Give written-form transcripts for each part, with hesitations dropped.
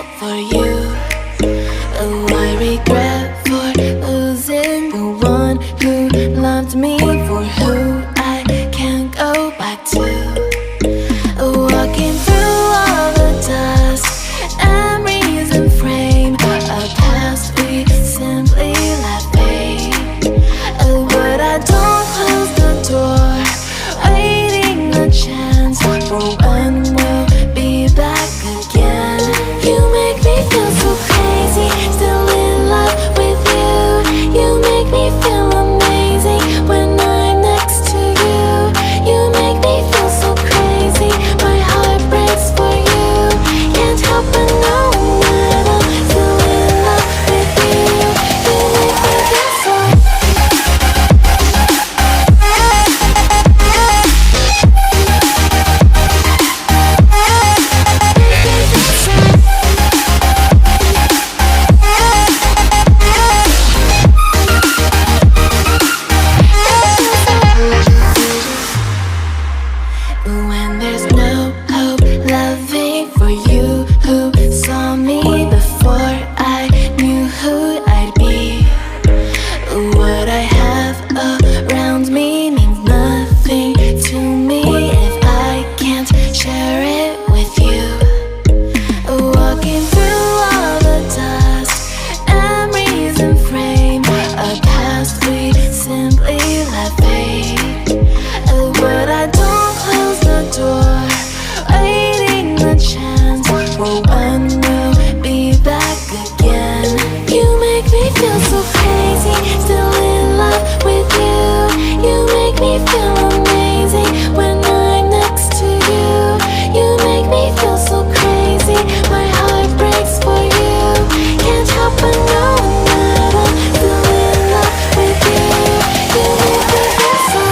out for you. Oh, I regret for losing the one who loved me, for who I can't go back to. Walking through all the dust, memories and frame, a past we simply let fade. Oh, but I don't close the door, waiting the chance for when we'll be back again. You make me feel so crazy, still in love with you. You make me feel amazing when I'm next to you. You make me feel so crazy, my heart breaks for you. Can't help but know that I'm still in love with you. You make me feel so. When there's no hope loving for you who saw me before I knew who I'd be. What I have around me means nothing to me if I can't share it with you. Walking through all the dust, memories and frame, a past we simply let fade. But I don't close the door, waiting the chance for when we'll be back again. You make me feel so crazy, still in love with you. You make me feel amazing when I'm next to you. You make me feel so crazy, my heart breaks for you. Can't help but know that I'm still in love with you. You make me feel so.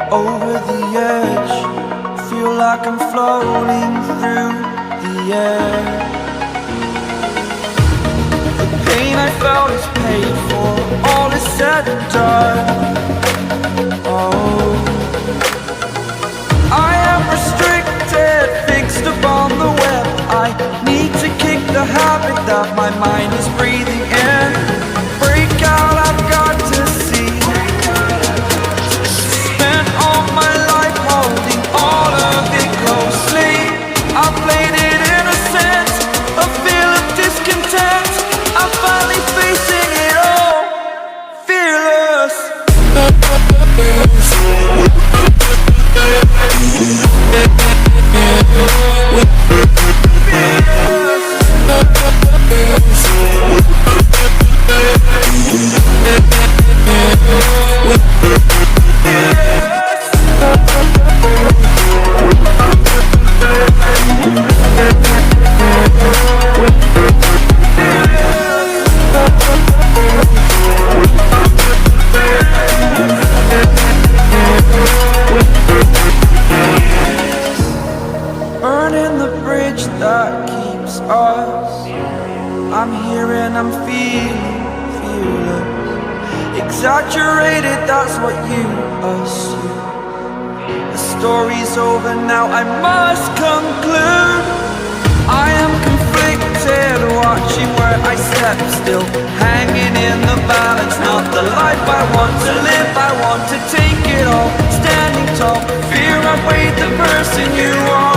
Over the edge, feel like I'm floating through the air. The pain I felt is paid for, all is said and done. Oh, I am restricted, fixed upon the web. I need to kick the habit that my mind is breathing in. Break out, I've got to see. Spent all my life holding all of it closely. I played it innocent, a feel of discontent. I'm finally facing it all, fearless. Burning the bridge that keeps us. I'm here and I'm feeling fearless. Exaggerated, that's what you assume. The story's over now, I must conclude. I am conflicted, watching where I step still, hanging in the balance. Not the life I want to live, I want to take it all. Standing tall, fear I weighed the person you are.